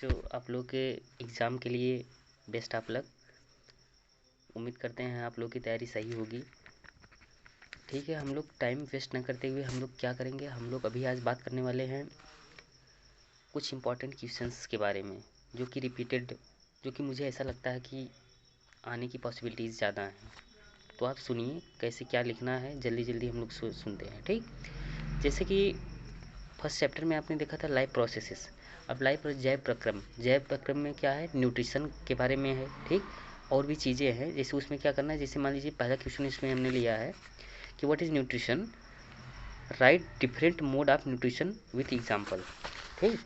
बच्चों, आप लोग के एग्ज़ाम के लिए बेस्ट ऑफ लक। उम्मीद करते हैं आप लोग की तैयारी सही होगी। ठीक है, हम लोग टाइम वेस्ट न करते हुए हम लोग क्या करेंगे, हम लोग अभी आज बात करने वाले हैं कुछ इम्पोर्टेंट क्वेश्चंस के बारे में, जो कि रिपीटेड, जो कि मुझे ऐसा लगता है कि आने की पॉसिबिलिटीज़ ज़्यादा हैं। तो आप सुनिए कैसे क्या लिखना है, जल्दी जल्दी हम लोग सुनते हैं। ठीक, जैसे कि फर्स्ट चैप्टर में आपने देखा था लाइफ प्रोसेसेस। अब जैव प्रक्रम में क्या है, न्यूट्रिशन के बारे में है। ठीक, और भी चीज़ें हैं, जैसे उसमें क्या करना है, जैसे मान लीजिए पहला क्वेश्चन इसमें हमने लिया है कि what is nutrition, right different mode of nutrition with example. ठीक,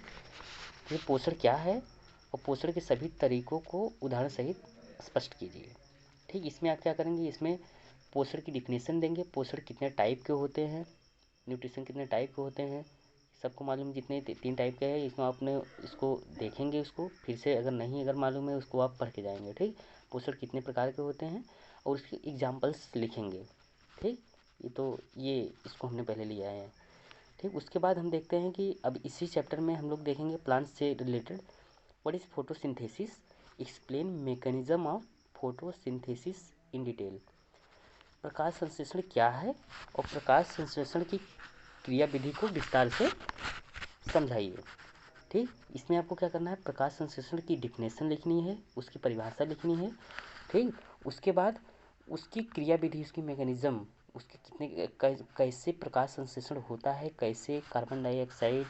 ये पोषण क्या है और पोषण के सभी तरीकों को उदाहरण सहित स्पष्ट कीजिए। ठीक, इसमें आप क्या करेंगे, इसमें पोषण की डिफिनेशन देंगे, पोषण कितने टाइप के होते हैं, न्यूट्रिशन कितने टाइप के होते हैं, सबको मालूम, जितने 3 टाइप के हैं। इसमें आपने इसको देखेंगे, उसको फिर से अगर मालूम है उसको आप पढ़ के जाएंगे। ठीक, पोषण कितने प्रकार के होते हैं और उसके एग्जाम्पल्स लिखेंगे। ठीक, ये इसको हमने पहले लिया है। ठीक, उसके बाद हम देखते हैं कि अब इसी चैप्टर में हम लोग देखेंगे प्लांट से related what is photosynthesis, explain mechanism of photosynthesis in detail. प्रकाश संश्लेषण क्या है और प्रकाश संश्लेषण की क्रिया विधि को विस्तार से समझाइए। ठीक, इसमें आपको क्या करना है, प्रकाश संश्लेषण की डिफिनेशन लिखनी है, उसकी परिभाषा लिखनी है। ठीक, उसके बाद उसकी क्रिया विधि, उसकी मैकेनिज्म, उसके कैसे प्रकाश संश्लेषण होता है, कैसे कार्बन डाइऑक्साइड,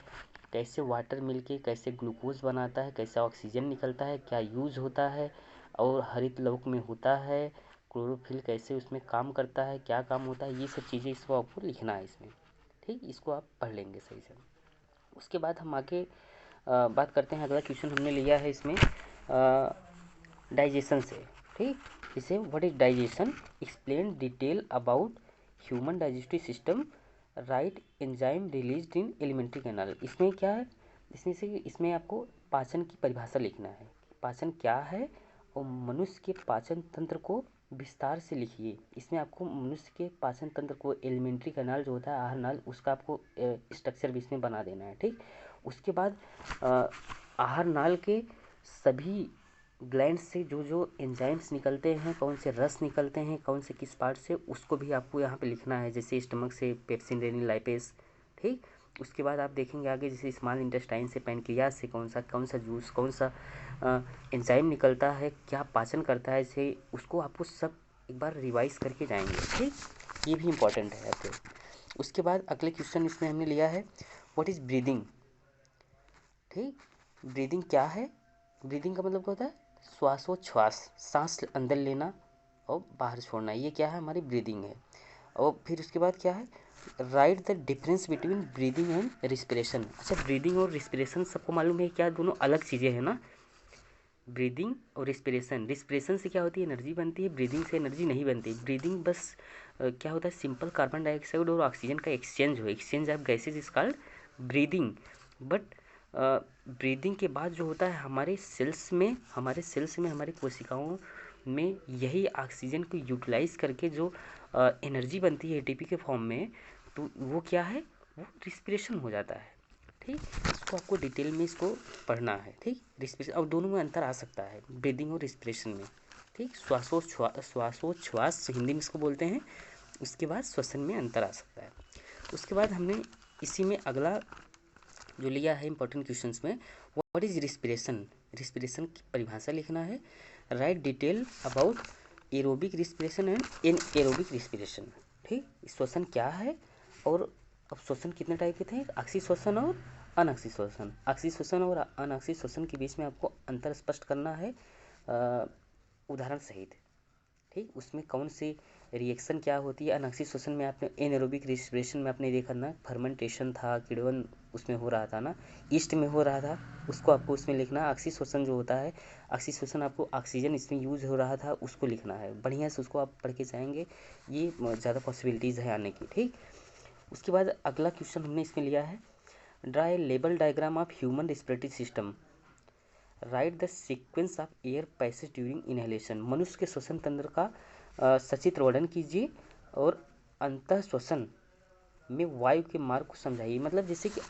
कैसे वाटर मिलके कैसे ग्लूकोज बनाता है, कैसे ऑक्सीजन निकलता है, क्या यूज होता है और हरित लौक में होता है, क्लोरोफिल कैसे उसमें काम करता है, क्या काम होता है, ये सब चीज़ें इसको आपको लिखना है इसमें। ठीक, इसको आप पढ़ लेंगे सही से। उसके बाद हम आगे बात करते हैं। अगला क्वेश्चन हमने लिया है इसमें डाइजेशन से। ठीक, इसे what is digestion, explain detail about human digestive system, right enzyme released in alimentary canal. इसमें क्या है, इसमें आपको पाचन की परिभाषा लिखना है, पाचन क्या है और मनुष्य के पाचन तंत्र को विस्तार से लिखिए। इसमें आपको मनुष्य के पाचन तंत्र को, एलिमेंट्री कैनाल जो होता है, आहार नाल, उसका आपको स्ट्रक्चर भी इसमें बना देना है। ठीक, उसके बाद आहार नाल के सभी ग्लैंड से जो जो एंजाइम्स निकलते हैं, कौन से रस निकलते हैं, कौन से किस पार्ट से, उसको भी आपको यहाँ पे लिखना है, जैसे स्टमक से पेप्सिन, रेनिन, लाइपेस। ठीक, उसके बाद आप देखेंगे आगे, जैसे स्मॉल इंटेस्टाइन से, पैनक्रियाज से कौन सा जूस, कौन सा एंजाइम निकलता है, क्या पाचन करता है, इसे उसको आपको सब एक बार रिवाइज करके जाएंगे। ठीक, ये भी इम्पोर्टेंट है आपके। उसके बाद अगले क्वेश्चन इसमें हमने लिया है व्हाट इज़ ब्रीदिंग। ठीक, ब्रीदिंग क्या है, ब्रीदिंग का मतलब क्या होता है, श्वासोच्छ्वास, सांस अंदर लेना और बाहर छोड़ना, ये क्या है, हमारी ब्रीदिंग है। और फिर उसके बाद क्या है, right the difference between breathing and respiration. अच्छा, ब्रीदिंग और रिस्पिरेशन सबको मालूम है क्या, दोनों अलग चीज़ें हैं ना। ब्रीदिंग और रिस्पिरेशन, रिस्पिरेशन से क्या होती है, एनर्जी बनती है, ब्रीदिंग से एनर्जी नहीं बनती। ब्रीदिंग बस क्या होता है, सिंपल कार्बन डाइऑक्साइड और ऑक्सीजन का exchange of gases is called breathing. But breathing के बाद जो होता है हमारे सेल्स में हमारी कोशिकाओं में यही ऑक्सीजन को यूटिलाइज करके जो एनर्जी बनती है एटीपी के फॉर्म में, तो वो क्या है, वो रिस्पिरेशन हो जाता है। ठीक, इसको आपको डिटेल में इसको पढ़ना है। ठीक, रिस्पिरेशन, और दोनों में अंतर आ सकता है, ब्रीदिंग और रिस्पिरेशन में। ठीक, श्वासोच्छ्वास हिंदी में इसको बोलते हैं। उसके बाद श्वसन में अंतर आ सकता है। उसके बाद हमने इसी में अगला जो लिया है इंपॉर्टेंट क्वेश्चंस में, व्हाट इज रिस्पिरेशन, रिस्पिरेशन की परिभाषा लिखना है, right detail about aerobic respiration and anaerobic respiration. ठीक, श्वसन क्या है और अब श्वसन कितने टाइप के थे, ऑक्सी श्वसन और अनऑक्सी श्वसन। ऑक्सी श्वसन और अनऑक्सी श्वसन के बीच में आपको अंतर स्पष्ट करना है उदाहरण सहित। ठीक, उसमें कौन सी रिएक्शन क्या होती है। अनऑक्सी श्वसन में आपने, एनएरोबिक रिस्पिरेशन में आपने देखा ना, फर्मेंटेशन था, किण्वन उसमें हो रहा था ना, ईस्ट में हो रहा था, उसको आपको उसमें लिखना। ऑक्सी श्वसन जो होता है, ऑक्सी श्वसन आपको ऑक्सीजन इसमें यूज हो रहा था, उसको लिखना है बढ़िया से, उसको आप पढ़ के जाएंगे, ये ज़्यादा पॉसिबिलिटीज़ है आने की। ठीक, उसके बाद अगला क्वेश्चन हमने इसमें लिया है, draw a label diagram of human respiratory system, right the sequence of air passage during inhalation. मनुष्य के श्वसन तंत्र का सचित्र वर्णन कीजिए और अंतः श्वसन में वायु के मार्ग को समझाइए। मतलब जैसे कि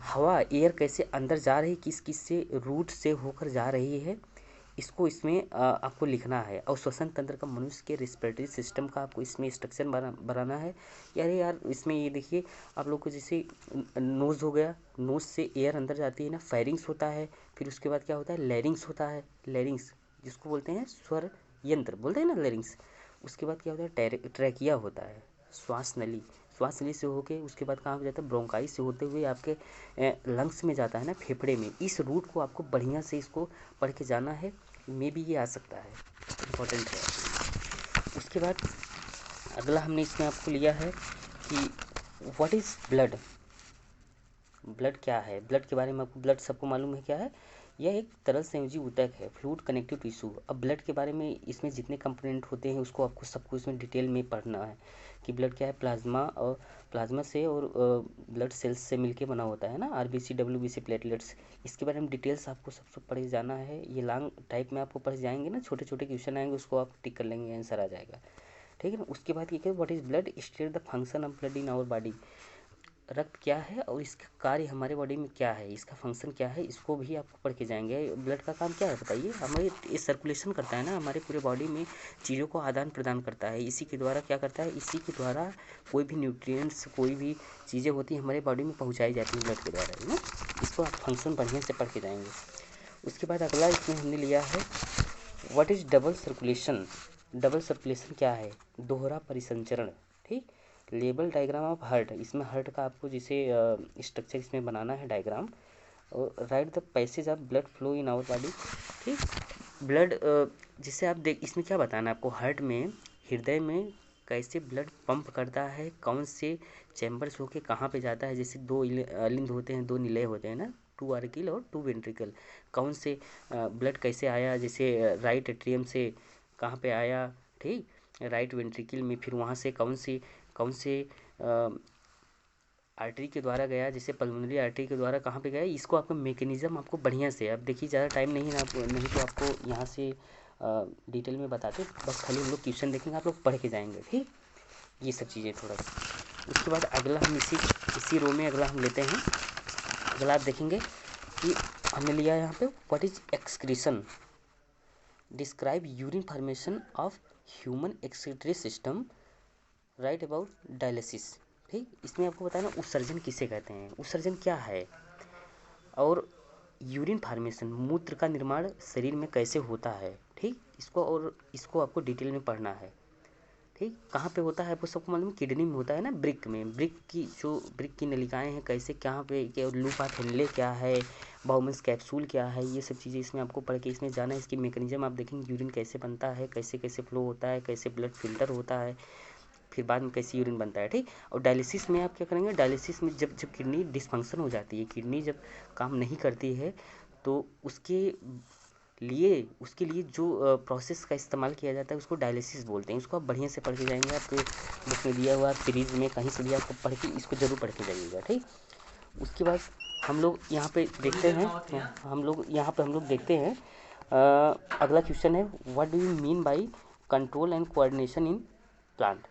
हवा एयर कैसे अंदर जा रही, किस किस से रूट से होकर जा रही है, इसको इसमें आपको लिखना है। और श्वसन तंत्र का, मनुष्य के रेस्पिरेटरी सिस्टम का आपको इसमें स्ट्रक्चर बनाना है। यार इसमें ये देखिए आप लोग को, जैसे नोज़ हो गया, नोज़ से एयर अंदर जाती है ना, फेरिंग्स होता है, फिर उसके बाद क्या होता है, लैरिंग्स होता है, लैरिंग्स जिसको बोलते हैं स्वर यंत्र बोलते हैं ना, लैरिंग्स। उसके बाद क्या होता है, ट्रैकिया होता है, श्वास नली, श्वास नली से होके उसके बाद कहाँ हो जाता है, ब्रोंकाई से होते हुए आपके लंग्स में जाता है ना, फेफड़े में। इस रूट को आपको बढ़िया से इसको पढ़ के जाना है, मे भी ये आ सकता है, इम्पोर्टेंट है। उसके बाद अगला हमने इसमें आपको लिया है कि व्हाट इज़ ब्लड। ब्लड क्या है, ब्लड के बारे में आपको, ब्लड सबको मालूम है क्या है, यह एक तरल संयोजी ऊतक है, फ्लूइड कनेक्टिव टिश्यू। अब ब्लड के बारे में इसमें जितने कंपोनेंट होते हैं उसको आपको सबको इसमें डिटेल में पढ़ना है कि ब्लड क्या है। प्लाज्मा और प्लाज्मा से और ब्लड सेल्स से मिलके बना होता है ना, आरबीसी, डब्ल्यूबीसी, प्लेटलेट्स। इसके बारे में डिटेल्स आपको सबसे पढ़े जाना है। ये लॉन्ग टाइप में आपको पढ़ जाएंगे ना, छोटे छोटे क्वेश्चन आएंगे, उसको आप टिक कर लेंगे, आंसर आ जाएगा, ठीक है ना। उसके बाद ये क्या, what is blood, state the function of blood in our body. रक्त क्या है और इसका कार्य हमारे बॉडी में क्या है, इसका फंक्शन क्या है, इसको भी आपको पढ़ के जाएंगे। ब्लड का काम क्या है बताइए, हमें ये सर्कुलेशन करता है ना, हमारे पूरे बॉडी में चीज़ों को आदान प्रदान करता है। इसी के द्वारा क्या करता है, इसी के द्वारा कोई भी न्यूट्रिएंट्स, कोई भी चीज़ें होती हैं हमारे बॉडी में पहुँचाई जाती हैं ब्लड के द्वारा, है ना। इसको आप फंक्शन बढ़िया से पढ़ के जाएंगे। उसके बाद अगला इसमें हमने लिया है what is double circulation. Double circulation क्या है, दोहरा परिसंचरण, ठीक। लेबल डायग्राम ऑफ हार्ट, इसमें हार्ट का आपको जैसे स्ट्रक्चर इसमें बनाना है डायग्राम। और write the passage of blood flow in our body, ठीक। ब्लड जिसे आप देख, इसमें क्या बताना है आपको, हार्ट में, हृदय में कैसे ब्लड पंप करता है, कौन से चैम्बर्स होके कहाँ पे जाता है। जैसे दो लिंद होते हैं, दो निलय होते हैं ना, टू आर्किल और टू वेंट्रिकल। कौन से ब्लड कैसे आया, जैसे राइट एट्रियम से कहाँ पे आया, ठीक, राइट वेंट्रिकल में, फिर वहाँ से कौन से आर्टरी के द्वारा गया, जैसे पल्मोनरी आर्टरी के द्वारा कहाँ पे गया। इसको आपको मैकेनिज्म आपको बढ़िया से, अब देखिए ज़्यादा टाइम नहीं है ना, नहीं तो आपको यहाँ से डिटेल में बताते, बस खाली हम लोग क्वेश्चन देखेंगे, आप लोग पढ़ के जाएंगे, ठीक। ये सब चीज़ें थोड़ा सा। उसके बाद अगला हम इसी रो में अगला हम लेते हैं। अगला आप देखेंगे कि हमने लिया है यहाँ पे what is excretion, describe urine formation of human excretory system, right about dialysis, ठीक। इसमें आपको बताना उत्सर्जन किसे कहते हैं, उत्सर्जन क्या है, और यूरिन फॉर्मेशन, मूत्र का निर्माण शरीर में कैसे होता है, ठीक। इसको आपको डिटेल में पढ़ना है, ठीक। कहाँ पे होता है आपको सबको मालूम, किडनी में होता है ना, ब्रिक में, ब्रिक की नलिकाएं हैं कैसे, कहाँ पे, क्या लूप ऑफ हेनले क्या है, बाउमेंस कैप्सूल क्या है, ये सब चीज़ें इसमें आपको पढ़ के इसमें जाना है। इसकी मैकेनिज्म आप देखेंगे, यूरिन कैसे बनता है, कैसे कैसे फ्लो होता है, कैसे ब्लड फिल्टर होता है, फिर बाद में कैसे यूरिन बनता है, ठीक। और डायलिसिस में आप क्या करेंगे, डायलिसिस में जब किडनी डिसफंक्शन हो जाती है, किडनी जब काम नहीं करती है, तो उसके लिए जो प्रोसेस का इस्तेमाल किया जाता है उसको डायलिसिस बोलते हैं। उसको आप बढ़िया से पढ़ के जाएंगे, आपके बुक में दिया हुआ सीरीज में कहीं से भी आपको पढ़ के इसको जरूर पढ़ के जाइएगा, ठीक। उसके बाद हम लोग यहाँ पे देखते हैं, अगला क्वेश्चन है what do you mean by control and coordination in plant,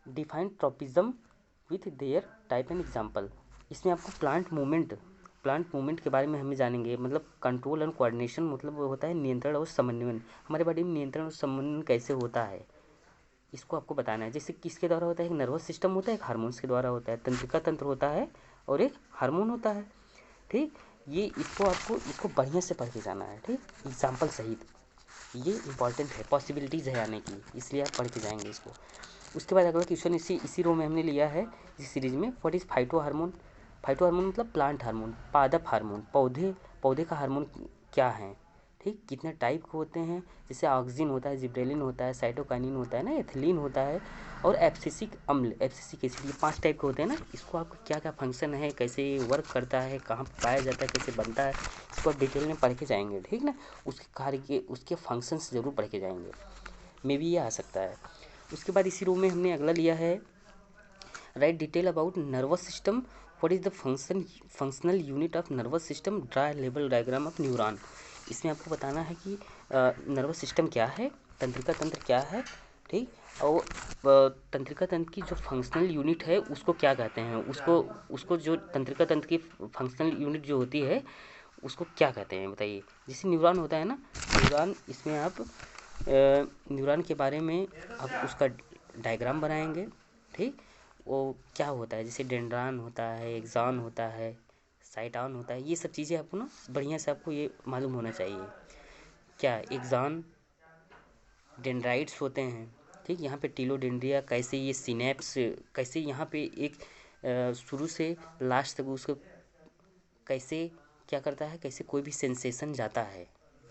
define tropism with their type and example. इसमें आपको प्लांट मूवमेंट के बारे में हमें जानेंगे। मतलब कंट्रोल एंड कोऑर्डिनेशन मतलब होता है नियंत्रण और समन्वयन, हमारे बॉडी में नियंत्रण और समन्वयन कैसे होता है, इसको आपको बताना है। जैसे किसके द्वारा होता है, एक नर्वस सिस्टम होता है, एक हार्मोन्स के द्वारा होता है, तंत्रिका तंत्र होता है और एक हार्मोन होता है, ठीक। ये इसको बढ़िया से पढ़ के जाना है, ठीक, एग्जाम्पल सहित। ये इंपॉर्टेंट है, पॉसिबिलिटीज़ है आने की, इसलिए आप पढ़ के जाएंगे इसको। उसके बाद अगला क्वेश्चन इसी रो में हमने लिया है इस सीरीज में, what is phyto hormone. Phyto hormone मतलब प्लांट हार्मोन, पादप हार्मोन, पौधे का हार्मोन क्या है, ठीक। कितने टाइप के होते हैं, जैसे ऑक्सिन होता है, जिब्रेलिन होता है, साइटोकाइनिन होता है ना, एथिलीन होता है, और एब्सिसिक अम्ल, एब्सिसिक एसिड, ये 5 टाइप के होते हैं ना। इसको आपको क्या क्या फंक्शन है, कैसे वर्क करता है, कहाँ पाया जाता है, कैसे बनता है, इसको आप डिटेल में पढ़ के जाएंगे, ठीक ना। उसके कार्य के, उसके फंक्शंस जरूर पढ़ के जाएंगे, मे भी ये आ सकता है। उसके बाद इसी रूम में हमने अगला लिया है right detail about nervous system, what is the functional unit of nervous system, draw level diagram of neuron. इसमें आपको बताना है कि नर्वस सिस्टम क्या है, तंत्रिका तंत्र क्या है, ठीक, और तंत्रिका तंत्र की जो फंक्शनल यूनिट है उसको क्या कहते हैं, उसको उसको जो तंत्रिका तंत्र की फंक्शनल यूनिट जो होती है उसको क्या कहते हैं बताइए। जैसे न्यूरॉन होता है ना, न्यूरॉन, इसमें आप न्यूरॉन के बारे में आप उसका डायग्राम बनाएंगे। ठीक, वो क्या होता है, जैसे डेंड्रान होता है, एक्सॉन होता है, साइटॉन होता है, ये सब चीज़ें आपको ना बढ़िया से आपको ये मालूम होना चाहिए। क्या एक्सॉन, डेंड्राइट्स होते हैं। ठीक, यहाँ पे टीलोडेंड्रिया, कैसे ये सिनेप्स, कैसे यहाँ पे एक शुरू से लास्ट तक उसको कैसे क्या करता है, कैसे कोई भी सेंसेशन जाता है,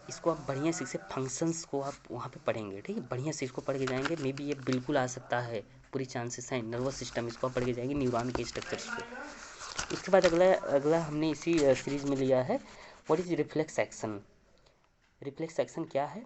इसको आप बढ़िया से इसे फंक्शंस को आप वहाँ पे पढ़ेंगे। ठीक है, बढ़िया से इसको पढ़ के जाएंगे, मे बी ये बिल्कुल आ सकता है, पूरी चांसेस हैं। नर्वस सिस्टम, इसको आप पढ़ के जाएंगे, न्यूरॉन के स्ट्रक्चर्स को। इसके बाद अगला अगला हमने इसी सीरीज में लिया है, what is reflex action. Reflex action क्या है,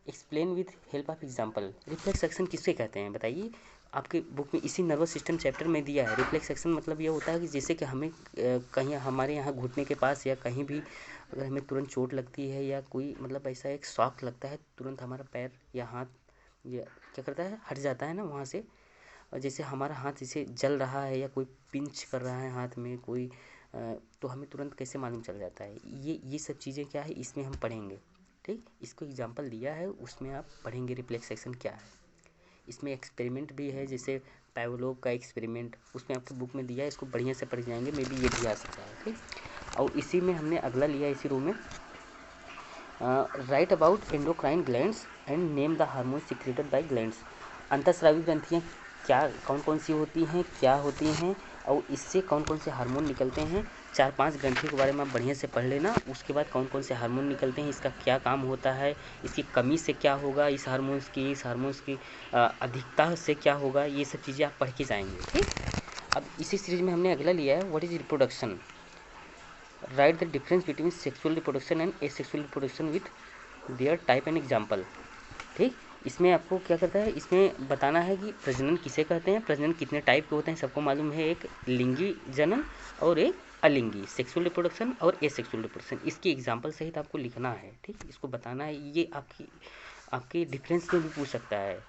explain with help of example. Reflex action किससे कहते हैं बताइए, आपके बुक में इसी नर्वस सिस्टम चैप्टर में दिया है। रिफ्लेक्स एक्शन मतलब ये होता है कि जैसे कि हमें कहीं हमारे यहाँ घुटने के पास या कहीं भी अगर हमें तुरंत चोट लगती है या कोई मतलब ऐसा एक शॉक लगता है, तुरंत हमारा पैर या हाथ या क्या करता है, हट जाता है ना वहाँ से। और जैसे हमारा हाथ जैसे जल रहा है या कोई पिंच कर रहा है हाथ में कोई, तो हमें तुरंत कैसे मालूम चल जाता है, ये सब चीज़ें क्या है इसमें हम पढ़ेंगे। ठीक, इसको एग्जाम्पल दिया है, उसमें आप पढ़ेंगे रिफ्लेक्स एक्शन क्या है। इसमें एक्सपेरिमेंट भी है, जैसे पैवलोव का एक्सपेरिमेंट, उसमें आपको बुक में दिया है, इसको बढ़िया से पढ़ जाएंगे, मे बी ये भी आ सकता है। ठीक, और इसी में हमने अगला लिया इसी रूम में, write about endocrine glands and name the hormone secreted by glands. अंतःस्रावी ग्रंथियाँ क्या कौन कौन सी होती हैं, क्या होती हैं, और इससे कौन कौन से हार्मोन निकलते हैं। 4-5 ग्रंथियों के बारे में आप बढ़िया से पढ़ लेना, उसके बाद कौन कौन से हार्मोन निकलते हैं, इसका क्या काम होता है, इसकी कमी से क्या होगा, इस हार्मोन्स की अधिकता से क्या होगा, ये सब चीज़ें आप पढ़ के जाएंगे। ठीक, अब इसी सीरीज में हमने अगला लिया है, what is reproduction. Right the difference between sexual reproduction and asexual reproduction with their type and example. ठीक, इसमें आपको क्या करता है, इसमें बताना है कि प्रजनन किसे कहते हैं, प्रजनन कितने टाइप के होते हैं, सबको मालूम है, एक लिंगी जनन और एक अलिंगी, सेक्सुअल रिप्रोडक्शन और एसेक्सुअल रिप्रोडक्शन। इसकी एग्जाम्पल सहित आपको लिखना है। ठीक, इसको बताना है, ये आपकी डिफरेंस में भी पूछ सकता है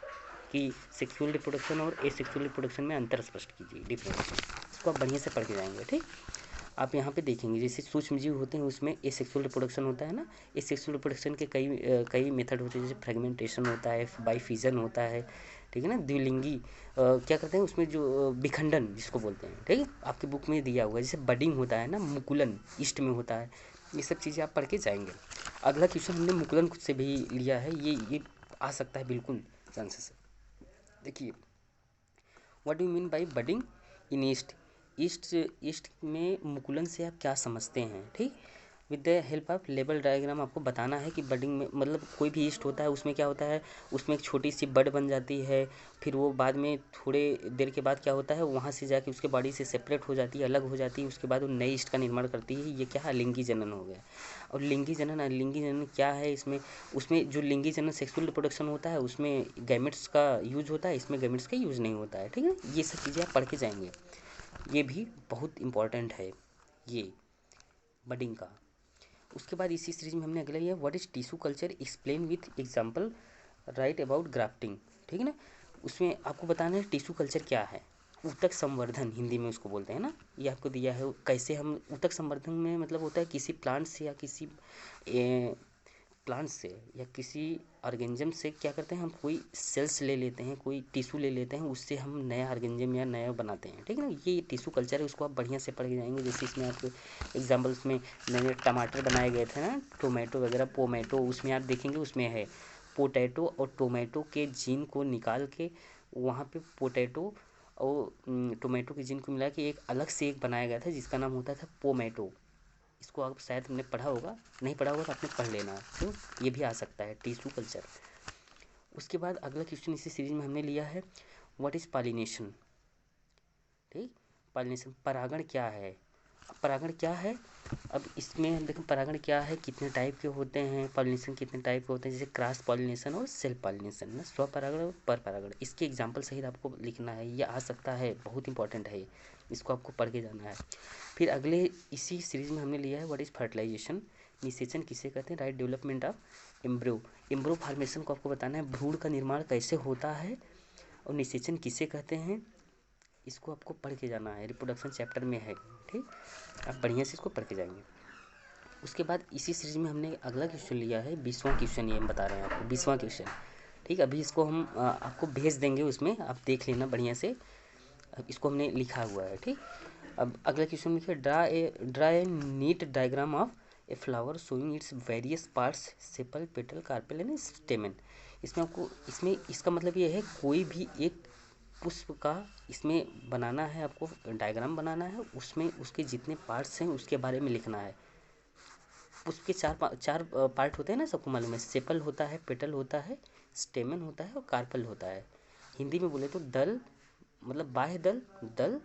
कि सेक्सुअल रिप्रोडक्शन और एसेक्सुअल रिप्रोडक्शन में अंतर स्पष्ट कीजिए, डिफरेंस। इसको आप बढ़िया से पढ़ के जाएंगे। ठीक, आप यहाँ पे देखेंगे जैसे सूक्ष्म जीव होते हैं उसमें एसेक्सुअल रिप्रोडक्शन होता है ना, एसेक्सुअल रिप्रोडक्शन के कई मेथड होते हैं, जैसे फ्रेगमेंटेशन होता है, बाई फिजन होता है। ठीक है ना, द्विलिंगी क्या करते हैं उसमें जो विखंडन जिसको बोलते हैं। ठीक है, आपकी बुक में दिया हुआ है, जैसे बडिंग होता है ना, मुकुलन ईस्ट में होता है, ये सब चीज़ें आप पढ़ के जाएंगे। अगला क्वेश्चन हमने मुकुलन से भी लिया है, ये आ सकता है बिल्कुल चांसेस। देखिए, what do mean by budding in east. East में मुकुलन से आप क्या समझते हैं। ठीक, with the help of label diagram आपको बताना है कि बडिंग में मतलब कोई भी ईस्ट होता है उसमें क्या होता है, उसमें एक छोटी सी बड बन जाती है, फिर वो बाद में थोड़े देर के बाद क्या होता है, वहाँ से जाके उसके बॉडी से सेपरेट हो जाती है, अलग हो जाती है, उसके बाद वो नई ईस्ट का निर्माण करती है। ये क्या है, लिंगी जनन हो गया। और लिंगी जनन क्या है, इसमें उसमें जो लिंगी जनन सेक्सुअल रिप्रोडक्शन होता है उसमें गैमेट्स का यूज होता है, इसमें गैमेट्स का यूज नहीं होता है। ठीक है, ये सब चीज़ें आप पढ़ के जाएंगे, ये भी बहुत इंपॉर्टेंट है ये बडिंग का। उसके बाद इसी सीरीज में हमने अगला लिया, what is tissue culture, explain with example, right about grafting. ठीक है ना, उसमें आपको बताना है टिश्यू कल्चर क्या है। ऊतक संवर्धन हिंदी में उसको बोलते हैं ना, ये आपको दिया है, कैसे हम ऊतक संवर्धन में मतलब होता है किसी प्लांट से या किसी प्लांट से या किसी ऑर्गेनिज्म से क्या करते हैं, हम कोई सेल्स ले लेते हैं, कोई टिश्यू ले लेते हैं, उससे हम नया ऑर्गेनिज्म या नया बनाते हैं। ठीक है ना, ये टिश्यू कल्चर है, उसको आप बढ़िया से पढ़ के जाएंगे। जैसे इसमें आपको एग्जाम्पल्स में नए टमाटर बनाए गए थे ना, टोमेटो वगैरह, पोमेटो, उसमें आप देखेंगे उसमें है पोटैटो और टोमेटो के जीन को निकाल के वहाँ पे पोटैटो और टोमेटो के जीन को मिला के एक अलग से एक बनाया गया था जिसका नाम होता था पोमेटो। इसको आप शायद हमने पढ़ा होगा, नहीं पढ़ा होगा तो आपने पढ़ लेना। तो ये भी आ सकता है टिश्यू कल्चर। उसके बाद अगला क्वेश्चन इसी सीरीज में हमने लिया है, व्हाट इज पॉलिनेशन। ठीक, पॉलिनेशन परागण क्या है। अब परागण क्या है, अब इसमें हम देखें परागण क्या है, कितने टाइप के होते हैं, पॉलिनेशन कितने टाइप के होते हैं, जैसे क्रॉस पॉलिनेशन और सेल्फ पॉलिनेशन ना, स्वपरागण और पर परागण। इसके एग्जाम्पल सहित आपको लिखना है, ये आ सकता है, बहुत इंपॉर्टेंट है। इसको आपको पढ़ के जाना है। फिर अगले इसी सीरीज में हमने लिया है व्हाट इज़ फर्टिलाइजेशन, निषेचन किसे कहते हैं, राइट डेवलपमेंट ऑफ एम्ब्रो, एम्ब्रो फॉर्मेशन को आपको बताना है, भ्रूण का निर्माण कैसे होता है और निषेचन किसे कहते हैं, इसको आपको पढ़ के जाना है, रिप्रोडक्शन चैप्टर में है। ठीक, आप बढ़िया से इसको पढ़ के जाएंगे। उसके बाद इसी सीरीज में हमने अगला क्वेश्चन लिया है 20वां क्वेश्चन, ये हम बता रहे हैं आपको 20वां क्वेश्चन। ठीक, अभी इसको हम आपको भेज देंगे, उसमें आप देख लेना बढ़िया से, अब इसको हमने लिखा हुआ है। ठीक, अब अगला क्वेश्चन लिखिए, draw a NEET diagram of a flower showing its various parts, sepal, petal, carpel and स्टेमन। इसमें आपको इसका मतलब ये है कोई भी एक पुष्प का इसमें बनाना है, आपको डायग्राम बनाना है, उसमें उसके जितने पार्ट्स हैं उसके बारे में लिखना है। पुष्प के चार पार्ट होते हैं ना, सबको मालूम है, सेपल होता है, पेटल होता है, स्टेमन होता है और कार्पल होता है। हिंदी में बोले तो दल, मतलब बाह्य दल, दल,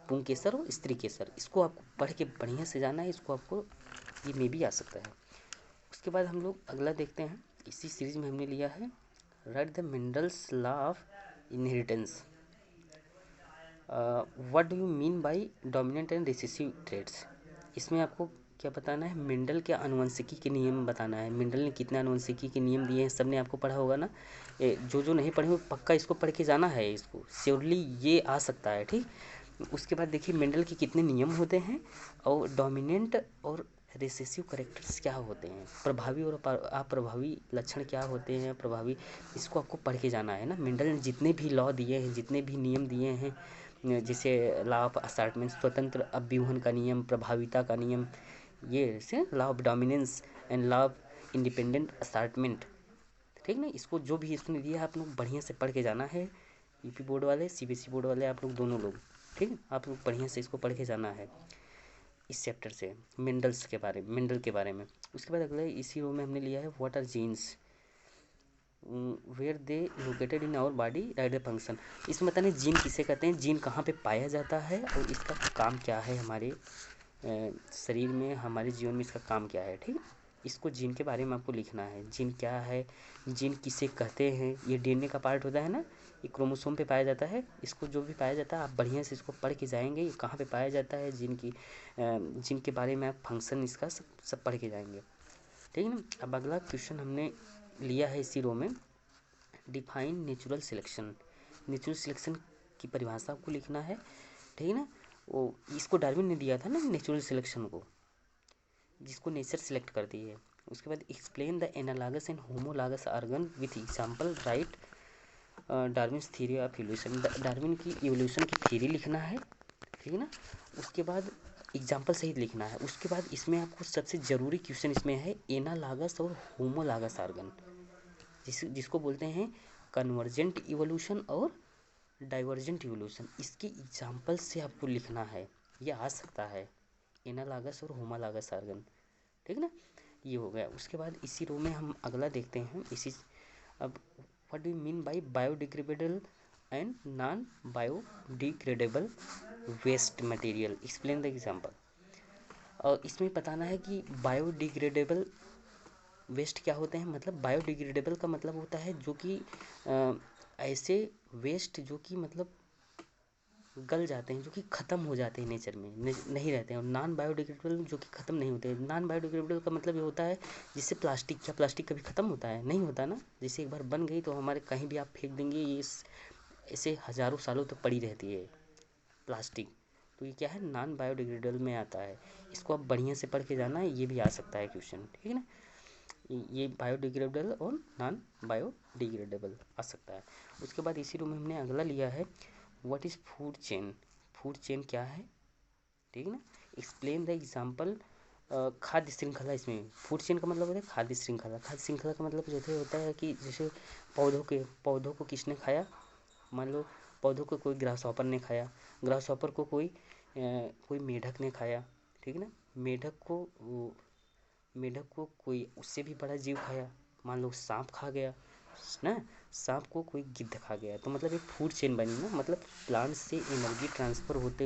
पुंकेसर और स्त्री केसर। इसको आपको पढ़ के बढ़िया से जाना है, इसको आपको ये में भी आ सकता है। उसके बाद हम लोग अगला देखते हैं, इसी सीरीज में हमने लिया है right the Mendel's law of inheritance, what do you mean bye dominant and recessive traits. इसमें आपको क्या बताना है, मेंडल के आनुवंशिकी के नियम बताना है। मेंडल ने कितने आनुवंशिकी के नियम दिए हैं, सबने आपको पढ़ा होगा ना, जो नहीं पढ़े हो पक्का इसको पढ़ के जाना है, इसको श्योरली ये आ सकता है। ठीक, उसके बाद देखिए मेंडल के कितने नियम होते हैं और डोमिनेंट और रिसेसिव कैरेक्टर्स क्या होते हैं, प्रभावी और अप्रभावी लक्षण क्या होते हैं, प्रभावी, इसको आपको पढ़ के जाना है ना। मेंडल ने जितने भी लॉ दिए हैं, जितने भी नियम दिए हैं, जैसे लॉ ऑफ असार्टमेंट, स्वतंत्र अभ्यूहन का नियम, प्रभाविता का नियम, ये से law of dominance and law of independent assortment. ठीक ना, इसको जो भी इसने दिया है आप लोग बढ़िया से पढ़ के जाना है, यूपी बोर्ड वाले, सीबीएसई बोर्ड वाले, आप लोग दोनों लोग। ठीक है, आप लोग बढ़िया से इसको पढ़ के जाना है इस चैप्टर से, मेंडल के बारे में। उसके बाद अगला इसी रो में हमने लिया है what are genes, where they located in our body, write the function. इसमें बताने जीन किसे कहते हैं, जीन कहाँ पे पाया जाता है और इसका काम क्या है, हमारे शरीर में, हमारे जीवन में इसका काम क्या है। ठीक, इसको जीन के बारे में आपको लिखना है, जीन क्या है, जीन किसे कहते हैं, ये डीएनए का पार्ट होता है ना, ये क्रोमोसोम पे पाया जाता है। इसको जो भी पाया जाता है आप बढ़िया से इसको पढ़ के जाएंगे, ये कहाँ पे पाया जाता है, जीन के बारे में आप फंक्शन इसका सब पढ़ के जाएंगे। ठीक है ना। अब अगला क्वेश्चन हमने लिया है इसी रो में, define natural selection. Natural selection की परिभाषा आपको लिखना है। ठीक है ना, वो इसको डार्विन ने दिया था ना नेचुरल सिलेक्शन को, जिसको नेचर सिलेक्ट करती है। उसके बाद explain the analogous and homologous organ with example, right Darwin's theory of evolution. Darwin की इवोल्यूशन की थ्योरी लिखना है। ठीक है ना, उसके बाद एग्जाम्पल सहित लिखना है। उसके बाद इसमें आपको सबसे ज़रूरी क्वेश्चन इसमें है एनालॉगस और होमोलॉगस ऑर्गन, जिसको बोलते हैं कन्वर्जेंट इवोल्यूशन और डाइवर्जेंट इवोल्यूशन। इसके एग्जाम्पल से आपको लिखना है, ये आ सकता है एनालॉगस और होमोलॉगस ऑर्गन। ठीक है ना, ये हो गया। उसके बाद इसी रो में हम अगला देखते हैं, अब what do you mean by biodegradable and non biodegradable waste material, explain the example. और इसमें बताना है कि बायोडिग्रेडेबल वेस्ट क्या होते हैं, मतलब बायोडिग्रेडेबल का मतलब होता है जो कि ऐसे वेस्ट जो कि मतलब गल जाते हैं, जो कि ख़त्म हो जाते हैं, नेचर में नहीं रहते हैं। और नॉन बायोडिग्रेडेबल जो कि ख़त्म नहीं होते। नॉन बायोडिग्रेडेबल का मतलब ये होता है जिससे प्लास्टिक, क्या प्लास्टिक कभी ख़त्म होता है, नहीं होता ना। जैसे एक बार बन गई तो हमारे कहीं भी आप फेंक देंगे, ये ऐसे हज़ारों सालों तक पड़ी रहती है प्लास्टिक। तो ये क्या है, नॉन बायोडिग्रेडेबल में आता है। इसको आप बढ़िया से पढ़ के जाना है, ये भी आ सकता है क्वेश्चन। ठीक है ना, ये बायोडिग्रेडेबल और नॉन बायोडिग्रेडेबल आ सकता है। उसके बाद इसी रूम में हमने अगला लिया है what is food chain. Food chain क्या है, ठीक है ना, एक्सप्लेन द एग्जाम्पल। खाद्य श्रृंखला, इसमें फूड चेन का मतलब होता है खाद्य श्रृंखला। खाद्य श्रृंखला का मतलब जैसे होता है कि जैसे पौधों को किसने खाया, मान लो पौधों को कोई ग्रासहॉपर ने खाया, ग्रासहॉपर को कोई मेढक ने खाया। ठीक है ना, मेढक को कोई उससे भी बड़ा जीव खाया, मान लो सांप खा गया ना, सांप को कोई गिद्ध खा गया। तो मतलब एक फूड चेन बनी ना, मतलब प्लांट से एनर्जी ट्रांसफ़र होते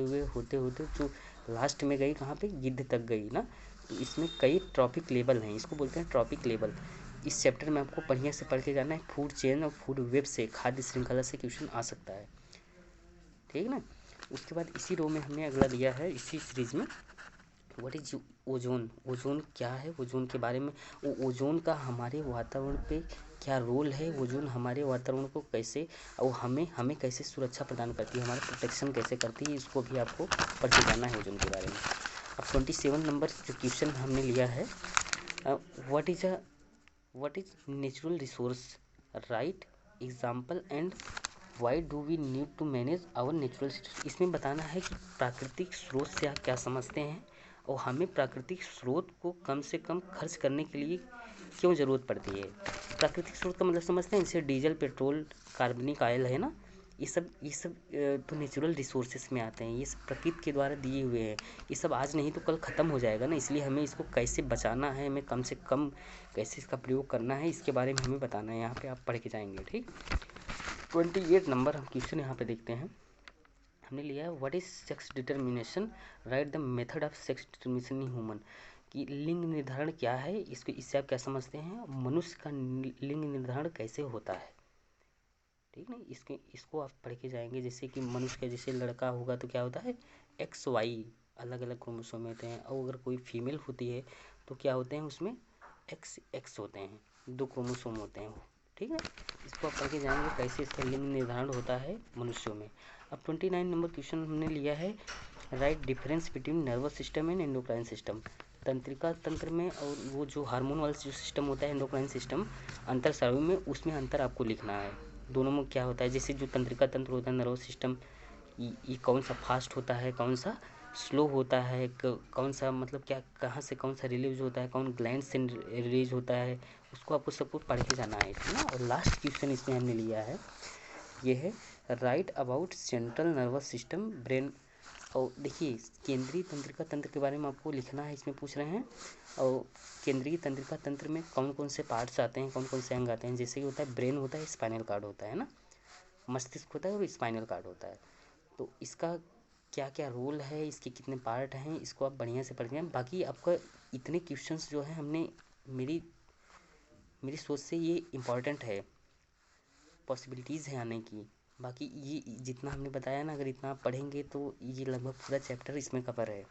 होते जो लास्ट में गई कहाँ पे, गिद्ध तक गई ना। तो इसमें कई ट्रॉपिक लेवल हैं, इसको बोलते हैं ट्रॉपिक लेवल। इस चैप्टर में आपको बढ़िया से पढ़ के जाना है। फूड चेन और फूड वेब से, खाद्य श्रृंखला से क्वेश्चन आ सकता है। ठीक है ना, उसके बाद इसी रो में हमने अगला दिया है इसी सीरीज में, व्हाट इज ओजोन। ओजोन क्या है, ओजोन के बारे में, वो ओजोन का हमारे वातावरण पे क्या रोल है, ओजोन हमारे वातावरण को कैसे और हमें हमें कैसे सुरक्षा प्रदान करती है, हमारा प्रोटेक्शन कैसे करती है, इसको भी आपको पढ़ के जाना है ओजोन के बारे में। अब 27 नंबर जो क्वेश्चन हमने लिया है, what is natural resource, write example and why do we need to manage our natural resource. इसमें बताना है कि प्राकृतिक स्रोत से आप क्या समझते हैं और हमें प्राकृतिक स्रोत को कम से कम खर्च करने के लिए क्यों ज़रूरत पड़ती है। प्राकृतिक स्रोत का मतलब समझते हैं, जैसे डीजल, पेट्रोल, कार्बनिक ऑयल है ना, ये सब तो नेचुरल रिसोर्सेस में आते हैं, ये सब प्रकृति के द्वारा दिए हुए हैं। ये सब आज नहीं तो कल ख़त्म हो जाएगा ना, इसलिए हमें इसको कैसे बचाना है, हमें कम से कम कैसे इसका प्रयोग करना है, इसके बारे में हमें बताना है। यहाँ पे आप पढ़ के जाएंगे, ठीक। 28 नंबर हम क्वेश्चन यहाँ पे देखते हैं, हमने लिया है what is sex determination, right the method of sex determination in human. कि लिंग निर्धारण क्या है, इससे आप क्या समझते हैं, मनुष्य का लिंग निर्धारण कैसे होता है, ठीक ना। इसको आप पढ़ के जाएंगे, जैसे कि मनुष्य का जैसे लड़का होगा तो क्या होता है, XY अलग अलग क्रोमोसोम होते हैं, और अगर कोई फीमेल होती है तो क्या होते हैं, उसमें XX होते हैं, 2 क्रोमोसोम होते हैं, ठीक है। इसको आप पढ़ के जाएंगे कैसे इसका लिंग निर्धारण होता है मनुष्यों में। अब 29 नंबर क्वेश्चन हमने लिया है, right difference between nervous system and endocrine system. तंत्रिका तंत्र में और वो जो हार्मोन वाला जो सिस्टम होता है एंडोक्राइन सिस्टम, अंतर सर्व में, उसमें अंतर आपको लिखना है, दोनों में क्या होता है। जैसे जो तंत्रिका तंत्र होता है नर्वस सिस्टम, ये कौन सा फास्ट होता है, कौन सा स्लो होता है, कौन सा मतलब क्या कहाँ से कौन सा रिलीज होता है, कौन ग्लैंड से रिलीज होता है, उसको आपको सब कुछ पढ़ के जाना है ना। और लास्ट क्वेश्चन इसमें हमने लिया है, ये है right about central nervous system brain. और देखिए केंद्रीय तंत्रिका तंत्र के बारे में आपको लिखना है, इसमें पूछ रहे हैं। और केंद्रीय तंत्रिका तंत्र में कौन कौन से पार्ट्स आते हैं, कौन कौन से अंग आते हैं, जैसे कि होता है ब्रेन होता है, स्पाइनल कार्ड होता है ना, मस्तिष्क होता है और स्पाइनल कार्ड होता है। तो इसका क्या क्या रोल है, इसके कितने पार्ट हैं, इसको आप बढ़िया से पढ़ लें। बाकी आपका इतने क्वेश्चंस जो हैं हमने मेरी मेरी सोच से ये इम्पॉर्टेंट है, पॉसिबिलिटीज़ हैं आने की। बाकी ये जितना हमने बताया ना, अगर इतना आप पढ़ेंगे तो ये लगभग पूरा चैप्टर इसमें कवर है,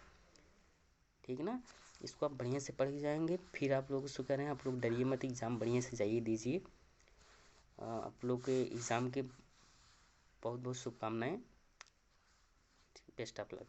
ठीक है ना। इसको आप बढ़िया से पढ़ के जाएंगे, फिर आप लोग उसको कह रहे हैं, आप लोग डरिए मत, एग्ज़ाम बढ़िया से जाइए दीजिए। आप लोग के एग्ज़ाम के बहुत बहुत शुभकामनाएं, बेस्ट ऑफ लक।